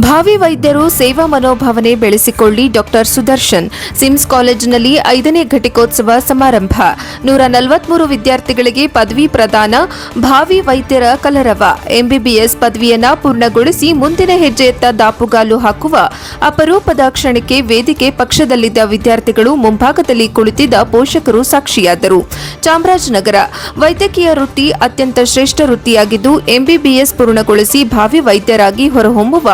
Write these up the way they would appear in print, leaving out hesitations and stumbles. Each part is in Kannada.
ಭಾವಿ ವೈದ್ಯರು ಸೇವಾ ಮನೋಭಾವನೆ ಬೆಳೆಸಿಕೊಳ್ಳಿ. ಡಾಕ್ಟರ್ ಸುದರ್ಶನ್. ಸಿಮ್ಸ್ ಕಾಲೇಜಿನಲ್ಲಿ 5ನೇ ಘಟಿಕೋತ್ಸವ ಸಮಾರಂಭ. 143 ವಿದ್ಯಾರ್ಥಿಗಳಿಗೆ ಪದವಿ ಪ್ರದಾನ. ಭಾವಿ ವೈದ್ಯರ ಕಲರವ. ಎಂಬಿಬಿಎಸ್ ಪದವಿಯನ್ನ ಪೂರ್ಣಗೊಳಿಸಿ ಮುಂದಿನ ಹೆಜ್ಜೆಯತ್ತ ದಾಪುಗಾಲು ಹಾಕುವ ಅಪರೂಪದ ಕ್ಷಣಕ್ಕೆ ವೇದಿಕೆ ಪಕ್ಷದಲ್ಲಿದ್ದ ವಿದ್ಯಾರ್ಥಿಗಳು ಮುಂಭಾಗದಲ್ಲಿ ಕುಳಿತಿದ್ದ ಪೋಷಕರು ಸಾಕ್ಷಿಯಾದರು. ಚಾಮರಾಜನಗರ. ವೈದ್ಯಕೀಯ ವೃತ್ತಿ ಅತ್ಯಂತ ಶ್ರೇಷ್ಠ ವೃತ್ತಿಯಾಗಿದ್ದು ಎಂಬಿಬಿಎಸ್ ಪೂರ್ಣಗೊಳಿಸಿ ಭಾವಿ ವೈದ್ಯರಾಗಿ ಹೊರಹೊಮ್ಮುವ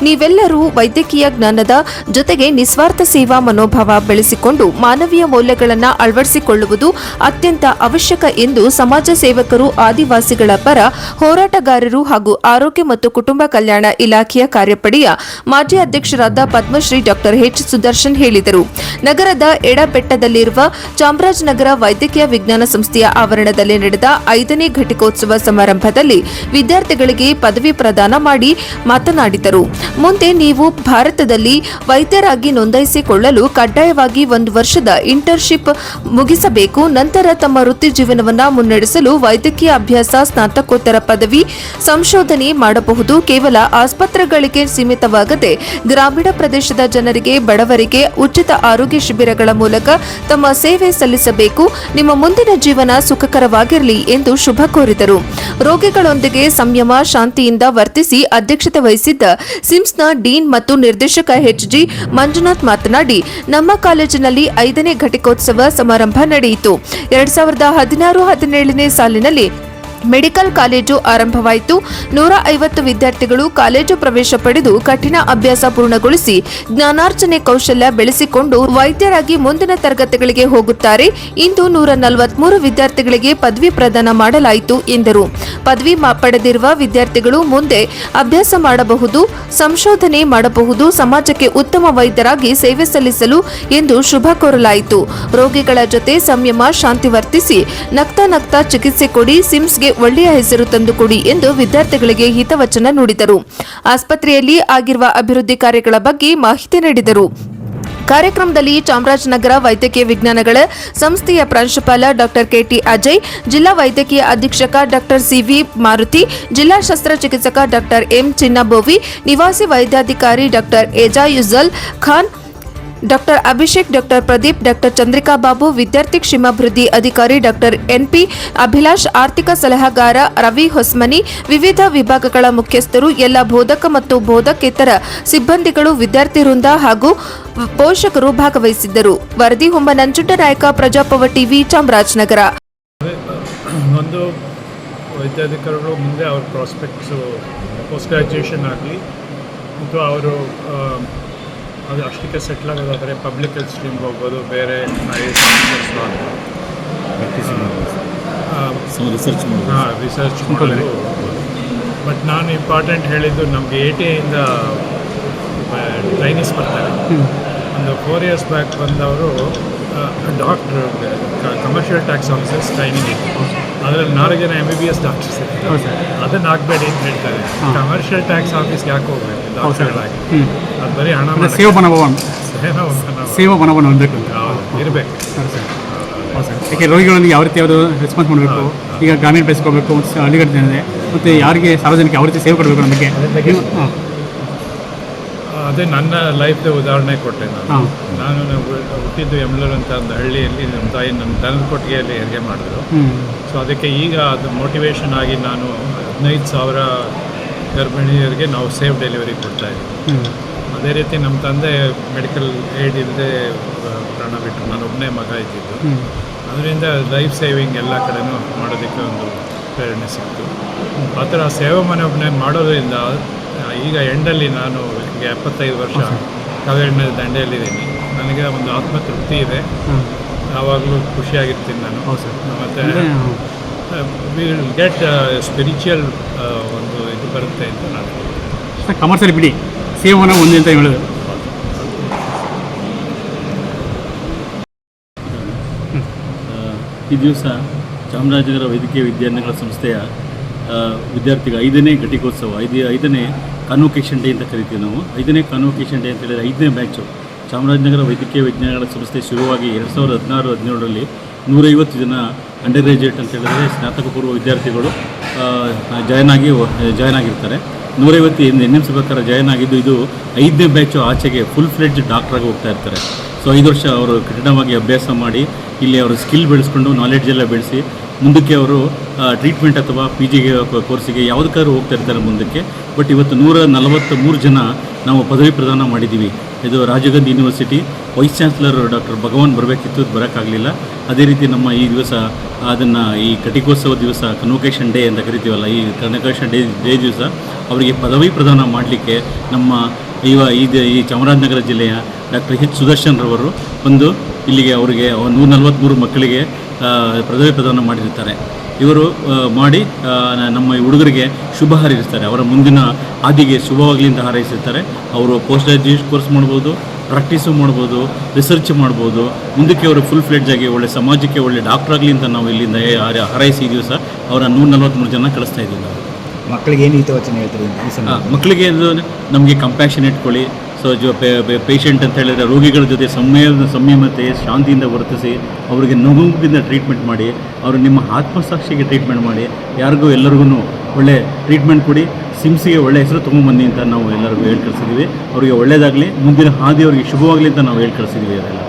ನೀವೆಲ್ಲರೂ ವೈದ್ಯಕೀಯ ಜ್ಞಾನದ ಜೊತೆಗೆ ನಿಸ್ವಾರ್ಥ ಸೇವಾ ಮನೋಭಾವ ಬೆಳೆಸಿಕೊಂಡು ಮಾನವೀಯ ಮೌಲ್ಯಗಳನ್ನು ಅಳವಡಿಸಿಕೊಳ್ಳುವುದು ಅತ್ಯಂತ ಅವಶ್ಯಕ ಎಂದು ಸಮಾಜ ಸೇವಕರು, ಆದಿವಾಸಿಗಳ ಪರ ಹೋರಾಟಗಾರರು ಹಾಗೂ ಆರೋಗ್ಯ ಮತ್ತು ಕುಟುಂಬ ಕಲ್ಯಾಣ ಇಲಾಖೆಯ ಕಾರ್ಯಪಡೆಯ ಮಾಜಿ ಅಧ್ಯಕ್ಷರಾದ ಪದ್ಮಶ್ರೀ ಡಾಕ್ಟರ್ ಎಚ್ ಸುದರ್ಶನ್ ಹೇಳಿದರು. ನಗರದ ಎಡಬೆಟ್ಟದಲ್ಲಿರುವ ಚಾಮರಾಜನಗರ ವೈದ್ಯಕೀಯ ವಿಜ್ಞಾನ ಸಂಸ್ಥೆಯ ಆವರಣದಲ್ಲಿ ನಡೆದ 5ನೇ ಘಟಿಕೋತ್ಸವ ಸಮಾರಂಭದಲ್ಲಿ ವಿದ್ಯಾರ್ಥಿಗಳಿಗೆ ಪದವಿ ಪ್ರದಾನ ಮಾಡಿ ಮಾತನಾಡಿದರು. ಮುಂದೆ ನೀವು ಭಾರತದಲ್ಲಿ ವೈದ್ಯರಾಗಿ ನೋಂದಾಯಿಸಿಕೊಳ್ಳಲು ಕಡ್ಡಾಯವಾಗಿ 1 ವರ್ಷದ ಇಂಟರ್ನ್ಶಿಪ್ ಮುಗಿಸಬೇಕು. ನಂತರ ತಮ್ಮ ವೃತ್ತಿ ಜೀವನವನ್ನು ಮುನ್ನಡೆಸಲು ವೈದ್ಯಕೀಯ ಅಭ್ಯಾಸ, ಸ್ನಾತಕೋತ್ತರ ಪದವಿ, ಸಂಶೋಧನೆ ಮಾಡಬಹುದು. ಕೇವಲ ಆಸ್ಪತ್ರೆಗಳಿಗೆ ಸೀಮಿತವಾಗದೆ ಗ್ರಾಮೀಣ ಪ್ರದೇಶದ ಜನರಿಗೆ, ಬಡವರಿಗೆ ಉಚಿತ ಆರೋಗ್ಯ ಶಿಬಿರಗಳ ಮೂಲಕ ತಮ್ಮ ಸೇವೆ ಸಲ್ಲಿಸಬೇಕು. ನಿಮ್ಮ ಮುಂದಿನ ಜೀವನ ಸುಖಕರವಾಗಿರಲಿ ಎಂದು ಶುಭ ಕೋರಿದರು. ರೋಗಿಗಳೊಂದಿಗೆ ಸಂಯಮ, ಶಾಂತಿಯಿಂದ ವರ್ತಿಸಿ ಅಧ್ಯಕ್ಷತೆ ವಹಿಸಿದ್ದ ಸಿಮ್ಸ್ನ ಡೀನ್ ಮತ್ತು ನಿರ್ದೇಶಕ ಎಚ್.ಜಿ. ಮಂಜುನಾಥ್ ಮಾತನಾಡಿ, ನಮ್ಮ ಕಾಲೇಜಿನಲ್ಲಿ 5ನೇ ಘಟಿಕೋತ್ಸವ ಸಮಾರಂಭ ನಡೆಯಿತು. 2016-17ನೇ ಸಾಲಿನಲ್ಲಿ ಮೆಡಿಕಲ್ ಕಾಲೇಜು ಆರಂಭವಾಯಿತು. 150 ವಿದ್ಯಾರ್ಥಿಗಳು ಕಾಲೇಜು ಪ್ರವೇಶ ಪಡೆದು ಕಠಿಣ ಅಭ್ಯಾಸ ಪೂರ್ಣಗೊಳಿಸಿ ಜ್ಞಾನಾರ್ಜನೆ ಕೌಶಲ್ಯ ಬೆಳೆಸಿಕೊಂಡು ವೈದ್ಯರಾಗಿ ಮುಂದಿನ ತರಗತಿಗಳಿಗೆ ಹೋಗುತ್ತಾರೆ. ಇಂದು 143 ವಿದ್ಯಾರ್ಥಿಗಳಿಗೆ ಪದವಿ ಪ್ರದಾನ ಮಾಡಲಾಯಿತು ಎಂದರು. ಪದವಿ ಪಡೆದಿರುವ ವಿದ್ಯಾರ್ಥಿಗಳು ಮುಂದೆ ಅಭ್ಯಾಸ ಮಾಡಬಹುದು, ಸಂಶೋಧನೆ ಮಾಡಬಹುದು, ಸಮಾಜಕ್ಕೆ ಉತ್ತಮ ವೈದ್ಯರಾಗಿ ಸೇವೆ ಸಲ್ಲಿಸಲು ಎಂದು ಶುಭ ಕೋರಲಾಯಿತು. ರೋಗಿಗಳ ಜೊತೆ ಸಂಯಮ, ಶಾಂತಿ ವರ್ತಿಸಿ ನಗ್ತಾ ಚಿಕಿತ್ಸೆ ಕೊಡಿ, ಸಿಮ್ಸ್ಗೆ ಒಳ್ಳೆಯ ಹೆಸರು ತಂದುಕೊಡಿ ಎಂದು ವಿದ್ಯಾರ್ಥಿಗಳಿಗೆ ಹಿತವಚನ ನುಡಿದರು. ಆಸ್ಪತ್ರೆಯಲ್ಲಿ ಆಗಿರುವ ಅಭಿವೃದ್ಧಿ ಕಾರ್ಯಗಳ ಬಗ್ಗೆ ಮಾಹಿತಿ ನೀಡಿದರು. ಕಾರ್ಯಕ್ರಮದಲ್ಲಿ ಚಾಮರಾಜನಗರ ವೈದ್ಯಕೀಯ ವಿಜ್ಞಾನಗಳ ಸಂಸ್ಥೆಯ ಪ್ರಾಂಶುಪಾಲ ಡಾಕ್ಟರ್ ಕೆಟಿ ಅಜಯ್, ಜಿಲ್ಲಾ ವೈದ್ಯಕೀಯ ಅಧೀಕ್ಷಕ ಡಾಕ್ಟರ್ ಸಿವಿ ಮಾರುತಿ, ಜಿಲ್ಲಾ ಶಸ್ತ್ರಚಿಕಿತ್ಸಕ ಡಾಕ್ಟರ್ ಎಂ ಚಿನ್ನಬೋವಿ, ನಿವಾಸಿ ವೈದ್ಯಾಧಿಕಾರಿ ಡಾಕ್ಟರ್ ಏಜಾಯುಜಲ್ Khan, doctor Abhishek, doctor Pradeep, doctor Chandrika Babu, ವಿದ್ಯಾರ್ಥಿ ಕ್ಷೇಮಾಭಿವೃದ್ಧಿ ಅಧಿಕಾರಿ ಡಾಕ್ಟರ್ ಎನ್ಪಿ ಅಭಿಲಾಷ್, ಆರ್ಥಿಕ ಸಲಹೆಗಾರ ರವಿ ಹೊಸ್ಮನಿ, ವಿವಿಧ ವಿಭಾಗಗಳ ಮುಖ್ಯಸ್ಥರು, ಎಲ್ಲ ಬೋಧಕ ಮತ್ತು ಬೋಧಕೇತರ ಸಿಬ್ಬಂದಿಗಳು, ವಿದ್ಯಾರ್ಥಿ ವೃಂದ ಹಾಗೂ ಪೋಷಕರು ಭಾಗವಹಿಸಿದ್ದರು. ವರದಿ ಹೊಮ್ಮ ನಂಜುಂಡನಾಯಕ, ಪ್ರಜಾಪವ ಟಿವಿ, ಚಾಮರಾಜನಗರ. ಒಂದು ವೈದ್ಯಾಧಿಕಾರಿಗಳು ಮುಂದೆ ಅವ್ರ ಪ್ರಾಸ್ಪೆಕ್ಟ್ಸು ಪೋಸ್ಟ್ ಗ್ರಾಜ್ಯುಯೇಷನ್ ಆಗಲಿ ಮತ್ತು ಅವರು ಅದು ಅಷ್ಟಕ್ಕೆ ಸೆಟ್ಲ್ ಆಗೋದಾದರೆ ಪಬ್ಲಿಕ್ ಹೆಲ್ತ್ ಸ್ಟ್ರೀಮ್ಗೆ ಹೋಗ್ಬೋದು, ಬೇರೆ ರಿಸರ್ಚ್ ಮಾಡಲು. ಬಟ್ ನಾನು ಇಂಪಾರ್ಟೆಂಟ್ ಹೇಳಿದ್ದು, ನಮಗೆ ATIಯಿಂದ ಟ್ರೈನೀಸ್ ಬರ್ತಾರೆ. ಒಂದು 4 years ಬ್ಯಾಕ್ ಬಂದವರು doctor commercial tax officers training ಇತ್ತು. ಅದರಲ್ಲಿ 4 ಜನ MBBS ಡಾಕ್ಟರ್ಸ್ ಇರ್ತಾರೆ. ಅದನ್ನು ಆಗಬೇಡಿ ಅಂತ ಹೇಳ್ತಾರೆ. ಕಮರ್ಷಿಯಲ್ ಟ್ಯಾಕ್ಸ್ ಆಫೀಸ್ಗೆ ಯಾಕೆ ಹೋಗ್ಬೇಕು ಡಾಕ್ಟರ್ಗಳಾಗಿ? ಅದು ಬರೀ ಹಣ ಸೇವಾ ಮನೋಭಾವ ಹೊಂದಬೇಕು ಇರಬೇಕು. ಯಾಕೆ ರೋಗಿಗಳೊಂದಿಗೆ ಯಾವ ರೀತಿ ಯಾವುದು ರೆಸ್ಪಾನ್ಸ್ ಮಾಡಬೇಕು, ಈಗ ಗ್ರಾಮೀಣ ಬೆಳೆಸ್ಕೋಬೇಕು, ಹಳ್ಳಿಗಡೆ ಜನತೆ ಮತ್ತು ಯಾರಿಗೆ ಸಾರ್ವಜನಿಕ ಯಾವ ರೀತಿ ಸೇವೆ ಕೊಡಬೇಕು ನಮಗೆ. ಅದೇ ನನ್ನ ಲೈಫ್ದ ಉದಾಹರಣೆ ಕೊಟ್ಟೆ. ನಾನು ಹುಟ್ಟಿದ್ದು ಯಮಲೂರು ಅಂತ ಒಂದು ಹಳ್ಳಿಯಲ್ಲಿ ನಮ್ಮ ತಾಯಿ ನಮ್ಮ ದನದ ಕೊಟ್ಟಿಗೆಯಲ್ಲಿ ಹೆರಿಗೆ ಮಾಡಿದ್ರು. ಸೊ ಅದಕ್ಕೆ ಈಗ ಅದು ಮೋಟಿವೇಶನ್ ಆಗಿ ನಾನು 15,000 ಗರ್ಭಿಣಿಯರಿಗೆ ನಾವು ಸೇಫ್ ಡೆಲಿವರಿ ಕೊಡ್ತಾಯಿದ್ವಿ. ಅದೇ ರೀತಿ ನಮ್ಮ ತಂದೆ ಮೆಡಿಕಲ್ ಏಡ್ ಇಲ್ಲದೆ ಪ್ರಾಣ ಬಿಟ್ಟರು. ನಾನು ಒಬ್ಬನೇ ಮಗ ಇದ್ದಿದ್ದು. ಅದರಿಂದ ಲೈಫ್ ಸೇವಿಂಗ್ ಎಲ್ಲ ಕಡೆನೂ ಮಾಡೋದಕ್ಕೆ ಒಂದು ಪ್ರೇರಣೆ ಸಿಕ್ತು. ಆ ಥರ ಸೇವೆ ಮನೋಭಾವನೆ ಮಾಡೋದ್ರಿಂದ ಈಗ ಎಂಡಲ್ಲಿ ನಾನು 75 ವರ್ಷ ಕಾವೇರಿ ನದಿ ದಂಡೆಯಲ್ಲಿದ್ದೀನಿ. ನನಗೆ ಒಂದು ಆತ್ಮತೃಪ್ತಿ ಇದೆ. ಯಾವಾಗಲೂ ಖುಷಿಯಾಗಿರ್ತೀನಿ ನಾನು. ಮತ್ತು ವಿಲ್ ಗೆಟ್ ಸ್ಪಿರಿಚುವಲ್ ಒಂದು ಇದು ಬರುತ್ತೆ ಅಂತ ನಾನು ಕಮರ್ಷಿಯಲ್ ಬಿಡಿ ಸೇವನ ಒಂದೇ ಅಂತ ಹೇಳೋದು. ಈ ದಿವಸ ಚಾಮರಾಜನಗರ ವೈದ್ಯಕೀಯ ವಿಜ್ಞಾನಗಳ ಸಂಸ್ಥೆಯ ವಿದ್ಯಾರ್ಥಿಗಳ 5ನೇ ಘಟಿಕೋತ್ಸವ, 5ನೇ ಕಾನ್ವೊಕೇಷನ್ ಡೇ ಅಂತ ಕರಿತೀವಿ ನಾವು. 5ನೇ ಕಾನ್ವೊಕೇಷನ್ ಡೇ ಅಂತ ಹೇಳಿದರೆ 5ನೇ ಬ್ಯಾಚು ಚಾಮರಾಜನಗರ ವೈದ್ಯಕೀಯ ವಿಜ್ಞಾನಗಳ ಸಂಸ್ಥೆ ಶುರುವಾಗಿ 2016-17ರಲ್ಲಿ 150 ಜನ ಅಂಡರ್ ಗ್ರಾಜ್ಯುಯೇಟ್ ಅಂತ ಹೇಳಿದರೆ ಸ್ನಾತಕ ಪೂರ್ವ ವಿದ್ಯಾರ್ಥಿಗಳು ಜಾಯ್ನ್ ಆಗಿರ್ತಾರೆ. 150 ಎನ್ ಎಮ್ ಸಿ ಪ್ರಕಾರ ಜಾಯ್ನ್ ಆಗಿದ್ದು, ಇದು 5ನೇ ಬ್ಯಾಚು ಆಚೆಗೆ ಫುಲ್ ಫ್ಲೆಡ್ಜ್ ಡಾಕ್ಟ್ರಾಗಿ ಹೋಗ್ತಾ ಇರ್ತಾರೆ. ಸೊ 5 ವರ್ಷ ಅವರು ಕಠಿಣವಾಗಿ ಅಭ್ಯಾಸ ಮಾಡಿ ಇಲ್ಲಿ ಅವರು ಸ್ಕಿಲ್ ಬೆಳೆಸ್ಕೊಂಡು ನಾಲೆಡ್ಜ್ ಎಲ್ಲ ಬೆಳೆಸಿ ಮುಂದಕ್ಕೆ ಅವರು ಟ್ರೀಟ್ಮೆಂಟ್ ಅಥವಾ ಪಿ ಜಿಗೆ ಕೋರ್ಸಿಗೆ ಯಾವುದಕ್ಕಾದ್ರೂ ಹೋಗ್ತಾ ಇರ್ತಾರೆ ಮುಂದಕ್ಕೆ. ಬಟ್ ಇವತ್ತು 143 ಜನ ನಾವು ಪದವಿ ಪ್ರದಾನ ಮಾಡಿದ್ದೀವಿ. ಇದು Rajiv Gandhi university vice chancellor doctor Bhagwan ಬರಬೇಕಿತ್ತು, ಬರೋಕ್ಕಾಗಲಿಲ್ಲ. ಅದೇ ರೀತಿ ನಮ್ಮ ಈ ದಿವಸ ಅದನ್ನು ಈ ಘಟಿಕೋತ್ಸವ ದಿವಸ ಕನ್ವೊಕೇಶನ್ ಡೇ ಅಂತ ಕರಿತೀವಲ್ಲ, ಈ ಕನ್ವೊಕೇಶನ್ ಡೇ ದಿವಸ ಅವರಿಗೆ ಪದವಿ ಪ್ರದಾನ ಮಾಡಲಿಕ್ಕೆ ನಮ್ಮ ಈ ಚಾಮರಾಜನಗರ ಜಿಲ್ಲೆಯ ಡಾಕ್ಟರ್ ಎಚ್ ಸುದರ್ಶನ್ ರವರು ಬಂದು ಇಲ್ಲಿಗೆ ಅವರಿಗೆ 143 ಮಕ್ಕಳಿಗೆ ಪದವಿ ಪ್ರದಾನ ಮಾಡಿರ್ತಾರೆ. ಇವರು ಮಾಡಿ ನಮ್ಮ ಹುಡುಗರಿಗೆ ಶುಭ ಹಾರೈಸ್ತಾರೆ. ಅವರ ಮುಂದಿನ ಹಾದಿಗೆ ಶುಭವಾಗಲಿ ಅಂತ ಹಾರೈಸಿರ್ತಾರೆ. ಅವರು ಪೋಸ್ಟ್ ಗ್ರಾಜ್ಯುಯೇಟ್ ಕೋರ್ಸ್ ಮಾಡ್ಬೋದು, ಪ್ರಾಕ್ಟೀಸು ಮಾಡ್ಬೋದು, ರಿಸರ್ಚ್ ಮಾಡ್ಬೋದು. ಮುಂದಕ್ಕೆ ಅವರು ಫುಲ್ ಫ್ಲೆಡ್ಜ್ ಆಗಿ ಒಳ್ಳೆ ಸಮಾಜಕ್ಕೆ ಒಳ್ಳೆ ಡಾಕ್ಟರ್ ಆಗಲಿ ಅಂತ ನಾವು ಇಲ್ಲಿಂದ ಹಾರೈಸಿ ಈ ದಿವಸ ಅವರ 143 ಜನ ಕಳಿಸ್ತಾ ಇದ್ದೀವಿ ನಾವು. ಮಕ್ಕಳಿಗೆ ಏನು ಹಿತವಚನ ಹೇಳ್ತೀರಿ? ಮಕ್ಕಳಿಗೆ ನಮಗೆ ಕಂಪ್ಯಾಷನ್ ಇಟ್ಕೊಳ್ಳಿ. ಸೊ ಪೇಷಂಟ್ ಅಂತ ಹೇಳಿದರೆ ರೋಗಿಗಳ ಜೊತೆ ಸಂಯಮತೆ ಶಾಂತಿಯಿಂದ ವರ್ತಿಸಿ ಅವರಿಗೆ ನೋವಿಂದ ಟ್ರೀಟ್ಮೆಂಟ್ ಮಾಡಿ, ಅವರು ನಿಮ್ಮ ಆತ್ಮಸಾಕ್ಷಿಗೆ ಟ್ರೀಟ್ಮೆಂಟ್ ಮಾಡಿ, ಯಾರಿಗೂ ಎಲ್ಲರಿಗೂ ಒಳ್ಳೆ ಟ್ರೀಟ್ಮೆಂಟ್ ಕೊಡಿ, ಸಿಮ್ಸಿಗೆ ಒಳ್ಳೆ ಹೆಸರು ತೊಗೊಂಬನ್ನಿ ಅಂತ ನಾವು ಎಲ್ಲರಿಗೂ ಹೇಳಿ ಕಳಿಸಿದ್ದೀವಿ. ಅವರಿಗೆ ಒಳ್ಳೆಯದಾಗಲಿ, ಮುಂದಿನ ಹಾದಿ ಅವರಿಗೆ ಶುಭವಾಗಲಿ ಅಂತ ನಾವು ಹೇಳಿ ಕಳಿಸಿದ್ದೀವಿ ಅದೆಲ್ಲ.